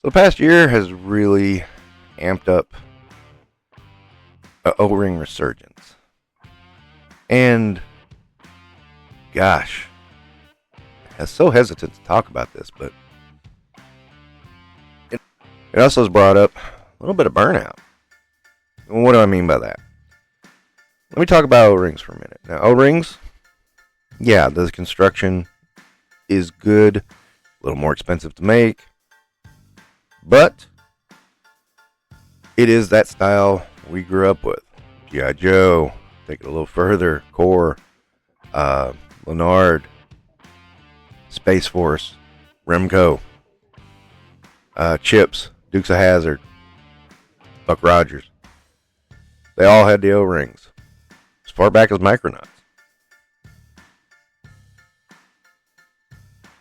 The past year has really amped up a O-ring resurgence. And gosh, I'm so hesitant to talk about this, but it also has brought up a little bit of burnout. And what do I mean by that? Let me talk about O-rings for a minute. Now, O-rings, yeah, the construction is good, a little more expensive to make, but it is that style we grew up with. G.I. Joe, take it a little further, Core, Leonard, Space Force, Remco, Chips, Dukes of Hazzard, Buck Rogers. They all had the O-rings as far back as Micronauts.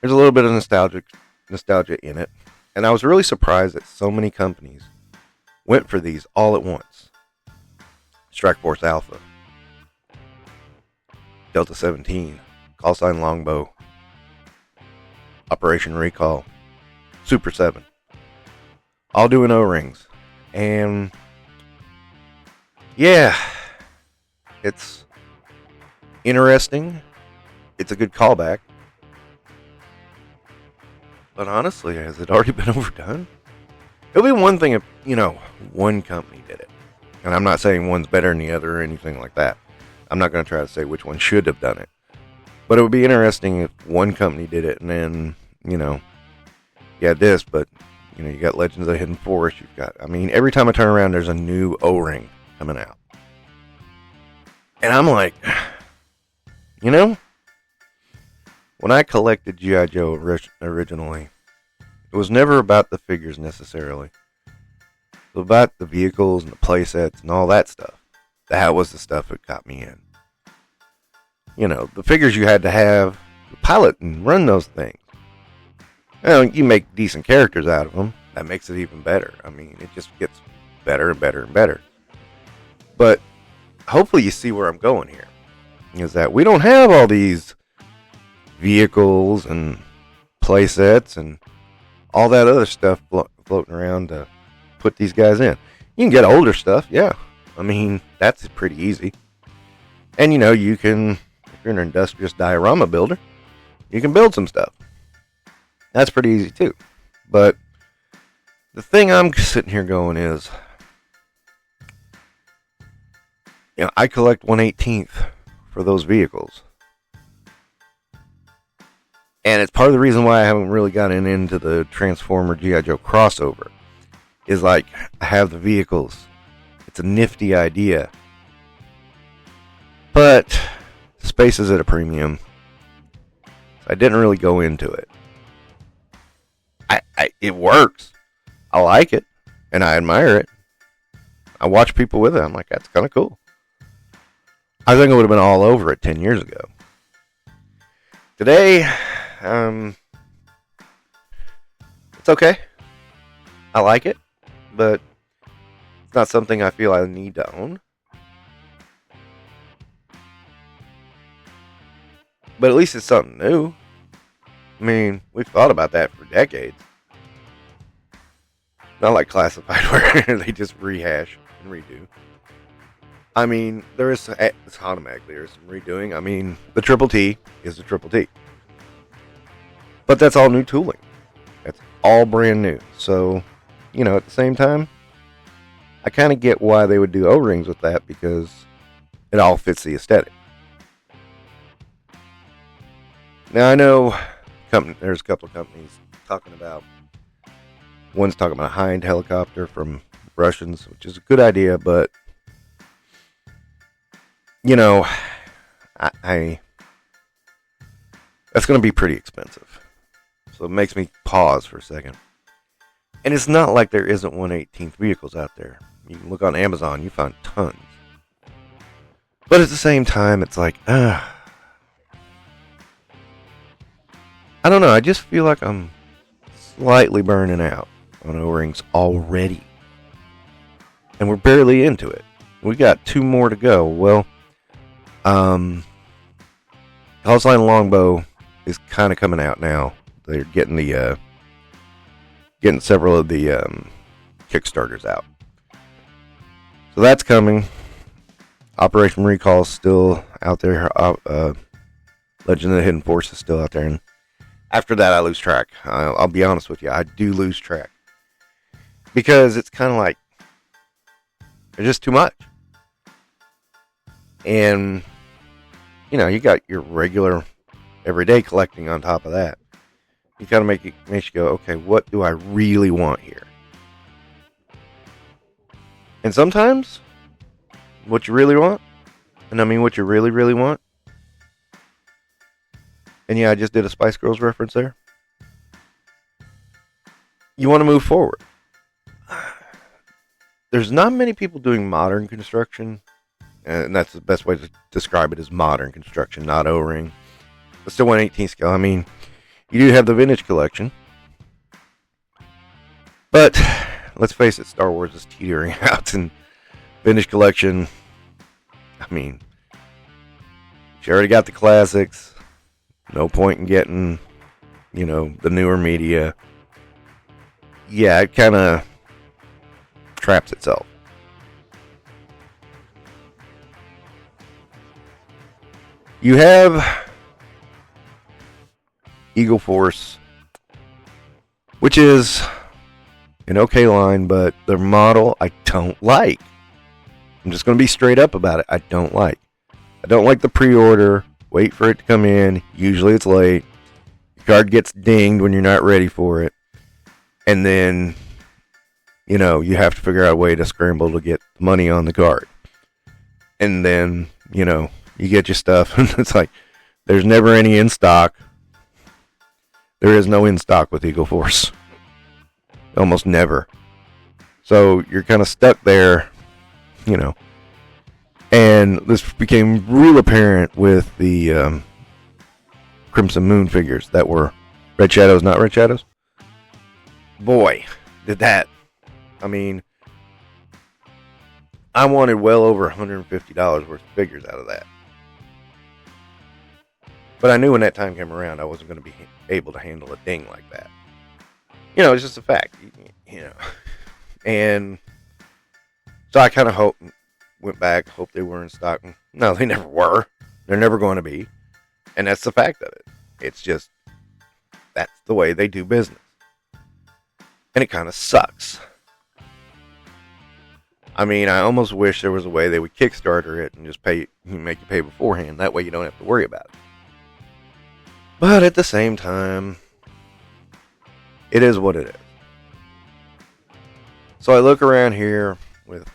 There's a little bit of nostalgia in it, and I was really surprised that so many companies went for these all at once. Strike Force Alpha, Delta 17, Call Sign Longbow, Operation Recall, Super 7, all doing O-rings. And yeah, it's interesting. It's a good callback. But honestly, has it already been overdone? It would be one thing if, one company did it. And I'm not saying one's better than the other or anything like that. I'm not going to try to say which one should have done it. But it would be interesting if one company did it and then, you had this, but, you got Legends of the Hidden Forest. Every time I turn around, there's a new O-ring coming out. And I'm like, when I collected G.I. Joe originally, it was never about the figures necessarily. It was about the vehicles and the playsets and all that stuff. That was the stuff that got me in. The figures you had to have to pilot and run those things. You make decent characters out of them. That makes it even better. It just gets better and better and better. But hopefully you see where I'm going here. Is that we don't have all these vehicles and playsets and all that other stuff floating around to put these guys in. You can get older stuff, yeah. That's pretty easy. And you can, if you're an industrious diorama builder, you can build some stuff. That's pretty easy too. But the thing I'm sitting here going is, I collect 1/18 for those vehicles. And it's part of the reason why I haven't really gotten into the Transformer G.I. Joe crossover. Is like, I have the vehicles. It's a nifty idea. But space is at a premium. So I didn't really go into it. It works. I like it. And I admire it. I watch people with it. I'm like, that's kind of cool. I think I would have been all over it 10 years ago. Today, it's okay. I like it, but it's not something I feel I need to own. But at least it's something new. We've thought about that for decades. Not like Classified where they just rehash and redo. There is, it's automatically, there's some redoing. The Triple T is the Triple T. But that's all new tooling. That's all brand new. So, at the same time, I kind of get why they would do O-rings with that, because it all fits the aesthetic. Now, I know there's a couple of companies talking about, one's talking about a Hind helicopter from Russians, which is a good idea, but, that's going to be pretty expensive. So it makes me pause for a second. And it's not like there isn't 1/18 vehicles out there. You can look on Amazon, you find tons. But at the same time, it's like, I don't know, I just feel like I'm slightly burning out on O-rings already. And we're barely into it. We got 2 more to go. Well, Call Sign Longbow is kind of coming out now. They're getting getting several of the Kickstarters out. So that's coming. Operation Recall is still out there. Legend of the Hidden Force is still out there. And after that, I lose track. I'll be honest with you. I do lose track. Because it's kind of like, there's just too much. And, you know, you got your regular, everyday collecting on top of that. You kind of makes you go, okay, what do I really want here? And sometimes, what you really want, and I mean what you really, really want, and yeah, I just did a Spice Girls reference there. You want to move forward. There's not many people doing modern construction, and that's the best way to describe it, is modern construction, not O-ring. But still 1/18 scale. I mean, you do have the vintage collection, but let's face it, Star Wars is teetering out, and vintage collection, I mean, she already got the classics. No point in getting, you know, the newer media. Yeah, it kind of traps itself. You have Eagle Force, which is an okay line, but their model I don't like. I'm just going to be straight up about it. I don't like. I don't like the pre-order. Wait for it to come in. Usually it's late. Your card gets dinged when you're not ready for it. And then, you know, you have to figure out a way to scramble to get money on the card. And then, you know, you get your stuff, and it's like, there's never any in stock. There is no in stock with Eagle Force. Almost never. So you're kind of stuck there, you know. And this became real apparent with the Crimson Moon figures that were Red Shadows, not Red Shadows. Boy, did that. I mean, I wanted well over $150 worth of figures out of that. But I knew when that time came around, I wasn't going to be able to handle a ding like that. You know, it's just a fact. You know. And so I kind of went back, hoped they were in stock. No, they never were. They're never going to be. And that's the fact of it. It's just, that's the way they do business. And it kind of sucks. I mean, I almost wish there was a way they would Kickstarter it and just make you pay beforehand. That way you don't have to worry about it. But at the same time, it is what it is. So I look around here with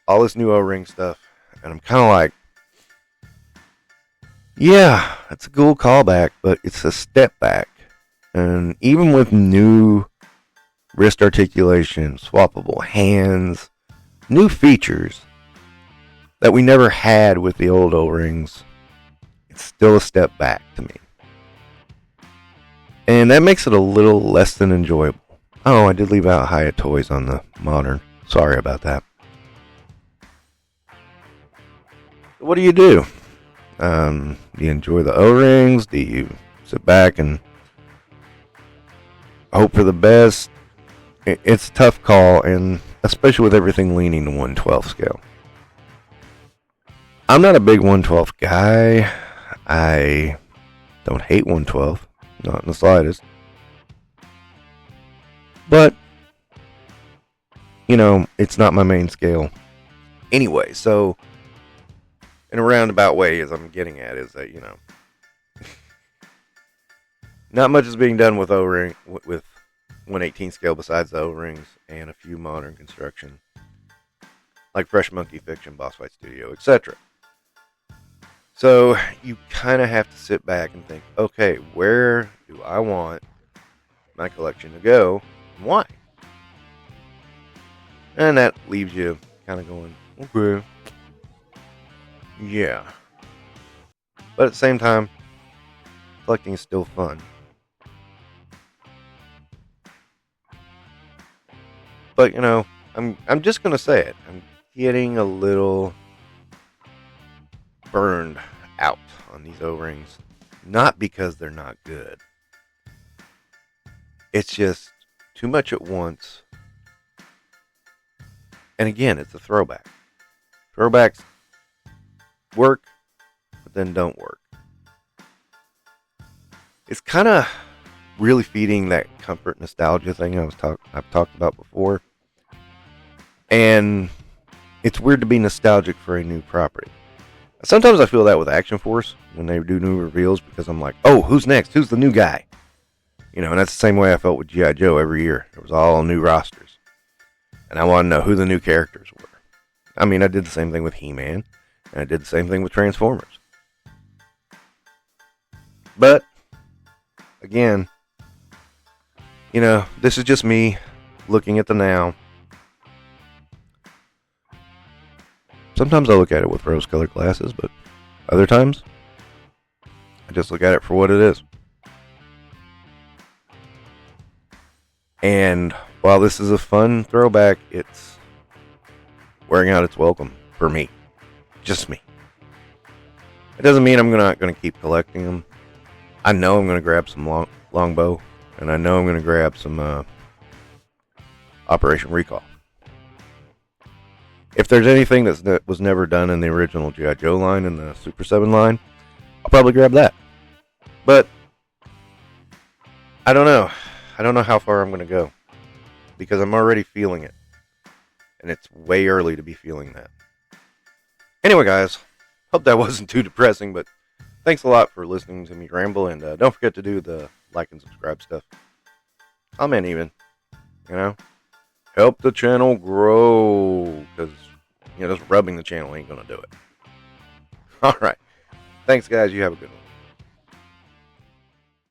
all this new O-ring stuff, and I'm kind of like, yeah, it's a cool callback, but it's a step back. And even with new wrist articulation, swappable hands, new features that we never had with the old O-rings, it's still a step back to me. And that makes it a little less than enjoyable. Oh, I did leave out Hyatt Toys on the modern. Sorry about that. What do you do? Do you enjoy the O-rings? Do you sit back and hope for the best? It's a tough call, and especially with everything leaning to 1/12 scale. I'm not a big 1/12 guy. I don't hate 1/12. Not in the slightest. But, you know, it's not my main scale. Anyway, so, in a roundabout way, as I'm getting at, is that, you know, not much is being done with O-ring, with 1/18 scale besides the O-rings and a few modern construction, like Fresh Monkey Fiction, Boss Fight Studio, etc. So you kind of have to sit back and think, okay, where do I want my collection to go, and why? And that leaves you kind of going, okay, yeah. But at the same time, collecting is still fun. But, you know, I'm just gonna say it. I'm getting a little burned out on these O-rings. Not because they're not good. It's just, too much at once. And again, it's a throwback. Throwbacks work, but then don't work. It's kind of really feeding that comfort nostalgia thing I've talked about before. And it's weird to be nostalgic for a new property. Sometimes I feel that with Action Force when they do new reveals, because I'm like, oh, who's next? Who's the new guy? And that's the same way I felt with G.I. Joe every year. It was all new rosters. And I want to know who the new characters were. I mean, I did the same thing with He-Man, and I did the same thing with Transformers. But, again, this is just me looking at the now. Sometimes I look at it with rose-colored glasses, but other times, I just look at it for what it is. And while this is a fun throwback, it's wearing out its welcome for me. Just me. It doesn't mean I'm not going to keep collecting them. I know I'm going to grab some longbow, and I know I'm going to grab some Operation Recall. If there's anything that was never done in the original G.I. Joe line and the Super 7 line, I'll probably grab that. But I don't know. I don't know how far I'm going to go, because I'm already feeling it. And it's way early to be feeling that. Anyway, guys, hope that wasn't too depressing, but thanks a lot for listening to me ramble, and don't forget to do the like and subscribe stuff. Comment even, help the channel grow, because, just rubbing the channel ain't going to do it. All right. Thanks, guys. You have a good one.